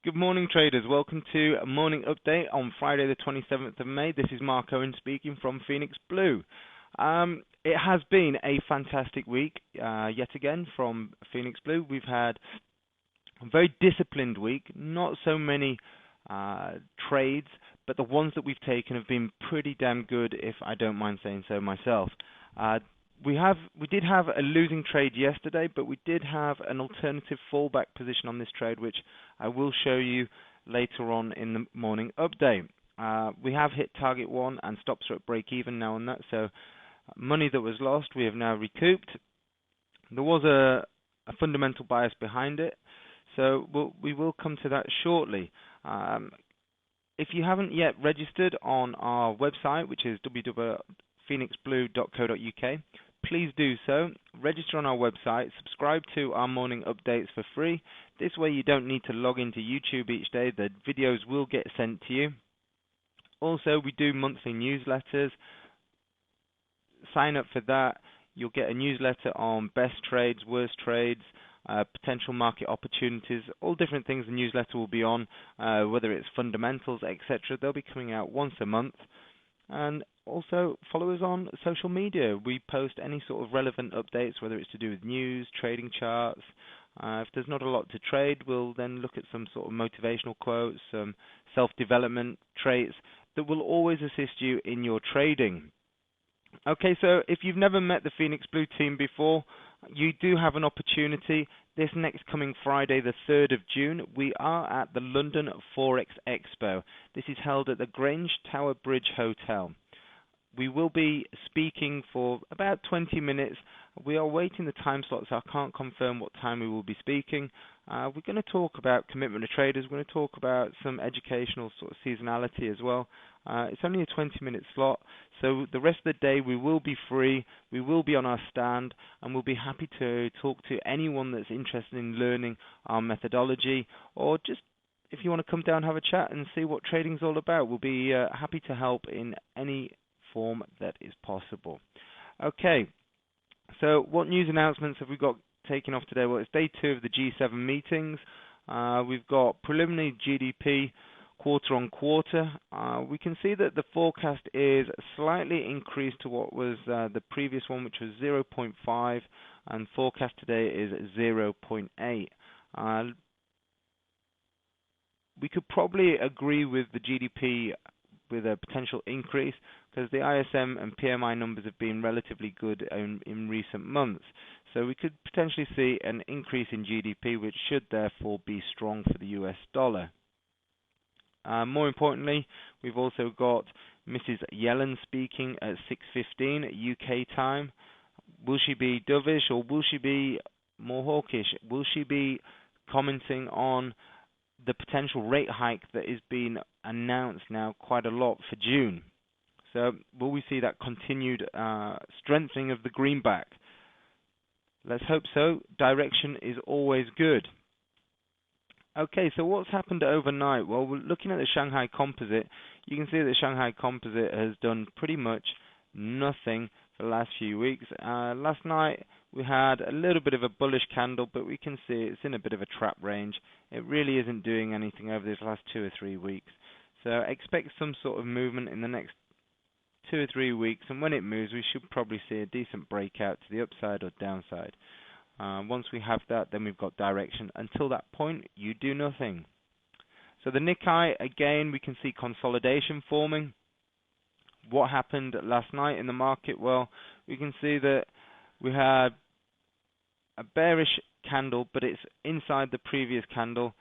Good morning, traders. Welcome to a morning update on Friday, the 27th of May. This is Mark Owen speaking from Phoenix Blue. It has been a fantastic week yet again from Phoenix Blue. We've had a very disciplined week, not so many trades, but the ones that we've taken have been pretty damn good, if I don't mind saying so myself. We did have a losing trade yesterday, but we did have an alternative fallback position on this trade, which I will show you later on in the morning update. We have hit target one and stops are at break even now on that, so money that was lost we have now recouped. There was a fundamental bias behind it, so we will come to that shortly. If you haven't yet registered on our website, which is www.phoenixblue.co.uk, please do so. Register on our website, subscribe to our morning updates for free. This way you don't need to log into YouTube each day. The videos will get sent to you. Also, we do monthly newsletters. Sign up for that. You'll get a newsletter on best trades, worst trades, potential market opportunities, all different things the newsletter will be on, whether it's fundamentals, etc. They'll be coming out once a month. And also follow us on social media. We post any sort of relevant updates, whether it's to do with news, trading charts. If there's not a lot to trade, we'll then look at some sort of motivational quotes, some self-development traits that will always assist you in your trading. Okay, so if you've never met the Phoenix Blue team before, you do have an opportunity. This next coming Friday, the 3rd of June, we are at the London Forex Expo. This is held at the Grange Tower Bridge Hotel. We will be speaking for about 20 minutes. We are waiting the time slot, so I can't confirm what time we will be speaking. We're going to talk about commitment to traders. We're going to talk about some educational sort of seasonality as well. It's only a 20-minute slot, so the rest of the day we will be free. We will be on our stand, and we'll be happy to talk to anyone that's interested in learning our methodology, or just if you want to come down and have a chat and see what trading's all about. We'll be happy to help in any form that is possible. Okay, so what news announcements have we got taken off today? Well, it's day 2 of the G7 meetings. We've got preliminary GDP quarter on quarter. We can see that the forecast is slightly increased to what was the previous one, which was 0.5, and forecast today is 0.8. We could probably agree with the GDP with a potential increase, because the ISM and PMI numbers have been relatively good in recent months. So we could potentially see an increase in GDP, which should therefore be strong for the US dollar. More importantly, we've also got Mrs. Yellen speaking at 6:15 UK time. Will she be dovish or will she be more hawkish? Will she be commenting on the potential rate hike that is being announced now quite a lot for June? So will we see that continued strengthening of the greenback? Let's hope so. Direction is always good. Okay, so what's happened overnight? Well, we're looking at the Shanghai Composite. You can see that the Shanghai Composite has done pretty much nothing for the last few weeks. Last night we had a little bit of a bullish candle, but we can see it's in a bit of a trap range. It really isn't doing anything over these last 2 or 3 weeks. So expect some sort of movement in the next 2 or 3 weeks, and when it moves, we should probably see a decent breakout to the upside or downside. Once we have that, then we've got direction. Until that point, you do nothing. So the Nikkei, again, we can see consolidation forming. What happened last night in the market? Well, we can see that we had a bearish candle, but it's inside the previous candle.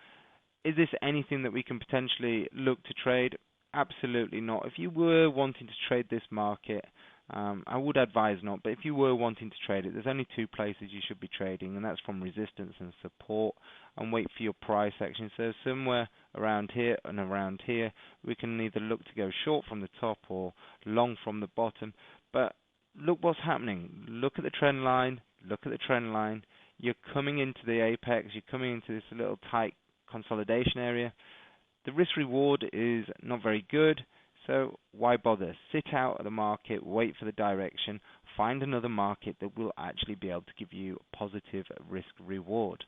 Is this anything that we can potentially look to trade? Absolutely not. If you were wanting to trade this market, I would advise not, but if you were wanting to trade it, there's only 2 places you should be trading, and that's from resistance and support, and wait for your price action. So somewhere around here and around here, we can either look to go short from the top or long from the bottom. But look what's happening. Look at the trend line. Look at the trend line. You're coming into the apex. You're coming into this little tight consolidation area. The risk reward is not very good. So why bother? Sit out of the market, wait for the direction, find another market that will actually be able to give you a positive risk reward.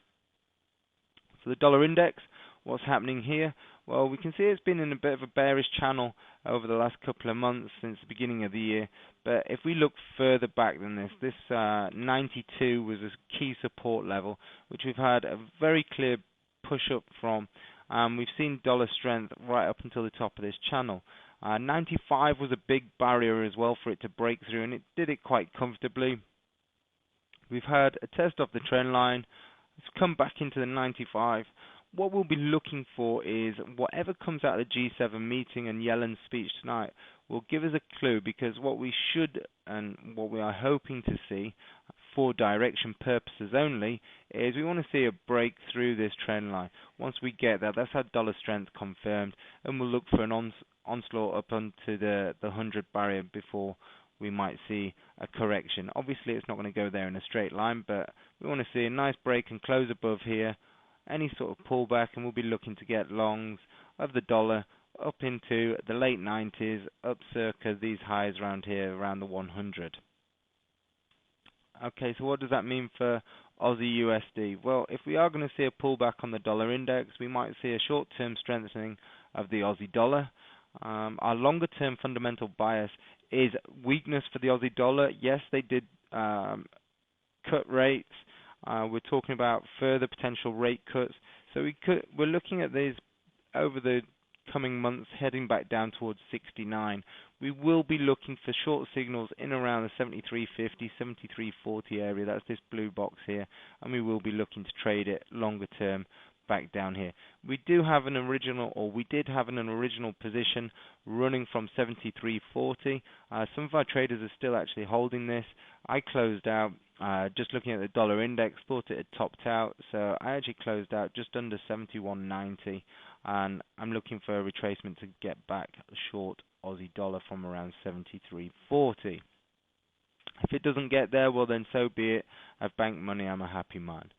So the dollar index, what's happening here? Well, we can see it's been in a bit of a bearish channel over the last couple of months since the beginning of the year. But if we look further back than this, 92 was a key support level, which we've had a very clear push up from. We've seen dollar strength right up until the top of this channel. 95 was a big barrier as well for it to break through, and it did it quite comfortably. We've had a test of the trend line. It's come back into the 95. What we'll be looking for is whatever comes out of the G7 meeting and Yellen's speech tonight will give us a clue, because what we should and what we are hoping to see for direction purposes only is we want to see a break through this trend line. Once we get that, that's our dollar strength confirmed, and we'll look for an onslaught up onto the 100 barrier before we might see a correction. Obviously, it's not going to go there in a straight line, but we want to see a nice break and close above here, any sort of pullback, and we'll be looking to get longs of the dollar up into the late 90s, up circa these highs around here, around the 100. Okay, so what does that mean for Aussie USD? Well, if we are going to see a pullback on the dollar index, we might see a short-term strengthening of the Aussie dollar. Our longer-term fundamental bias is weakness for the Aussie dollar. Yes, they did cut rates. We're talking about further potential rate cuts. So we're looking at these over the coming months, heading back down towards 69. We will be looking for short signals in around the 73.50, 73.40 area. That's this blue box here, and we will be looking to trade it longer term back down here. We did have an original position running from 73.40. Some of our traders are still actually holding this. I closed out just looking at the dollar index, thought it had topped out, so I actually closed out just under 71.90, and I'm looking for a retracement to get back short Aussie dollar from around 73.40. If it doesn't get there, well then so be it. I've banked money, I'm a happy man.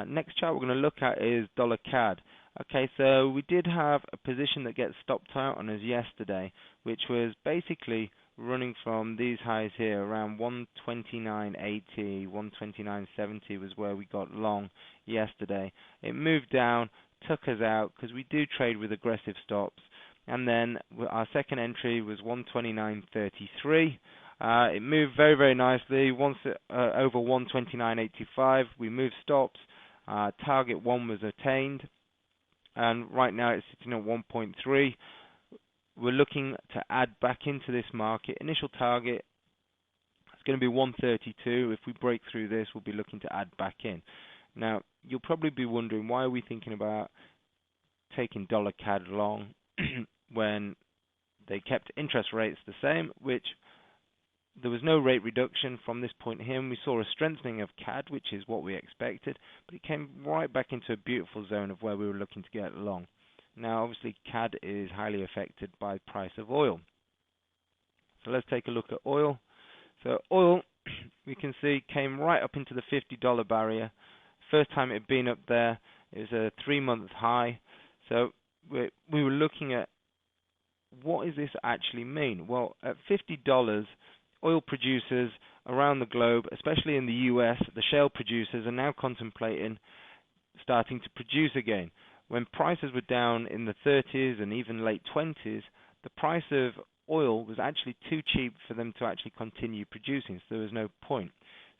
Next chart we're going to look at is dollar CAD. Okay, so we did have a position that gets stopped out on us yesterday, which was basically running from these highs here around 129.80, 129.70 was where we got long yesterday. It moved down, took us out because we do trade with aggressive stops, and then our second entry was 129.33. It moved very, very nicely. Once over 129.85, we moved stops. Target 1 was attained, and right now it's sitting at 1.3. We're looking to add back into this market. Initial target is going to be 132. If we break through this, we'll be looking to add back in. Now, you'll probably be wondering, why are we thinking about taking dollar CAD long when they kept interest rates the same, which there was no rate reduction from this point here, and we saw a strengthening of CAD, which is what we expected, but it came right back into a beautiful zone of where we were looking to get long. Now, obviously, CAD is highly affected by the price of oil. So let's take a look at oil. So oil, we can see, came right up into the $50 barrier. First time it had been up there, it was a 3-month high. So we were looking at, what does this actually mean? Well, at $50, oil producers around the globe, especially in the US, the shale producers, are now contemplating starting to produce again. When prices were down in the 30s and even late 20s, the price of oil was actually too cheap for them to actually continue producing, so there was no point.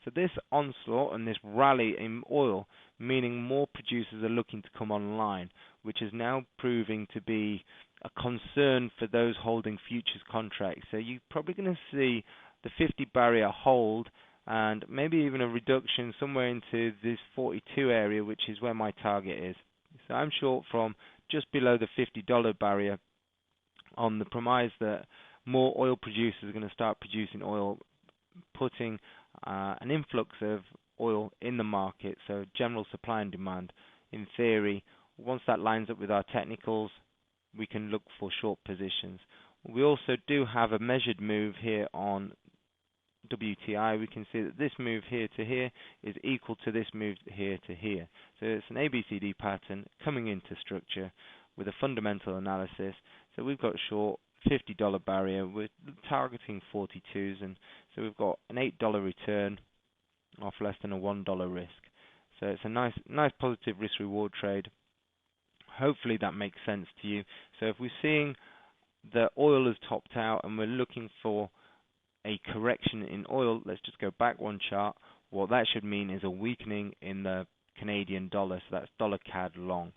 So this onslaught and this rally in oil, meaning more producers are looking to come online, which is now proving to be a concern for those holding futures contracts. So you're probably going to see the 50 barrier hold, and maybe even a reduction somewhere into this 42 area, which is where my target is. So I'm short from just below the $50 barrier on the premise that more oil producers are going to start producing oil, putting an influx of oil in the market, so general supply and demand. In theory, once that lines up with our technicals, we can look for short positions. We also do have a measured move here on WTI. We can see that this move here to here is equal to this move here to here. So it's an ABCD pattern coming into structure with a fundamental analysis. So we've got short $50 barrier. We're targeting 42s, and so we've got an $8 return off less than a $1 risk. So it's a nice positive risk reward trade. Hopefully that makes sense to you. So if we're seeing the oil has topped out and we're looking for a correction in oil, let's just go back one chart. What that should mean is a weakening in the Canadian dollar, so that's dollar CAD long.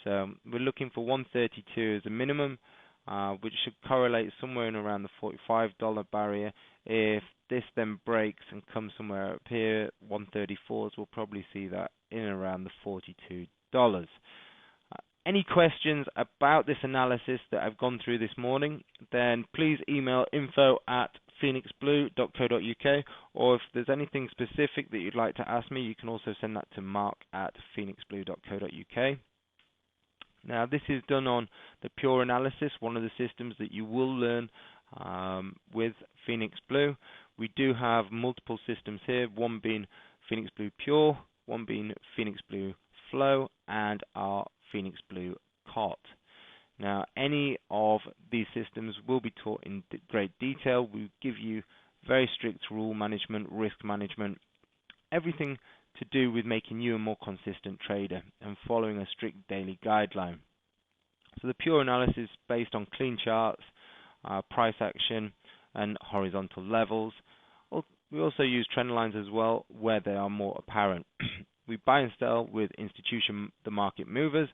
So we're looking for 132 as a minimum, which should correlate somewhere in around the $45 barrier. If this then breaks and comes somewhere up here, 134s, we'll probably see that in around the $42. Any questions about this analysis that I've gone through this morning, then please email info@phoenixblue.co.uk, or if there's anything specific that you'd like to ask me, you can also send that to mark@phoenixblue.co.uk. Now, this is done on the Pure analysis, one of the systems that you will learn with Phoenix Blue. We do have multiple systems here, one being Phoenix Blue Pure, one being Phoenix Blue Flow, and our Phoenix Blue COT. Now, any of these systems will be taught in great detail. We give you very strict rule management, risk management, everything to do with making you a more consistent trader and following a strict daily guideline. So the Pure analysis is based on clean charts, price action, and horizontal levels. We also use trend lines as well where they are more apparent. We buy and sell with the market movers.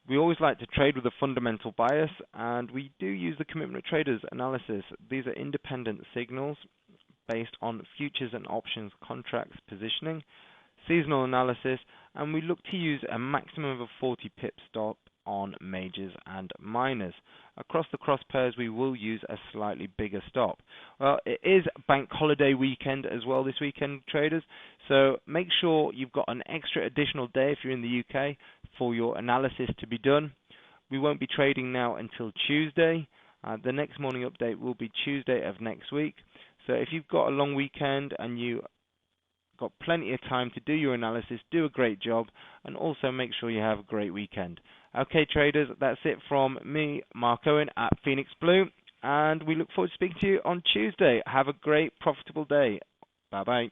We always like to trade with a fundamental bias, and we do use the commitment traders analysis. These are independent signals based on futures and options contracts positioning, seasonal analysis, and we look to use a maximum of 40 pip stop on majors and minors. Across the cross pairs, we will use a slightly bigger stop. Well, it is bank holiday weekend as well this weekend, traders, so make sure you've got an extra additional day if you're in the UK for your analysis to be done. We won't be trading now until Tuesday. The next morning update will be Tuesday of next week. So if you've got a long weekend and you got plenty of time to do your analysis, do a great job, and also make sure you have a great weekend. Okay, traders, that's it from me, Mark Owen at Phoenix Blue, and we look forward to speaking to you on Tuesday. Have a great, profitable day. Bye-bye.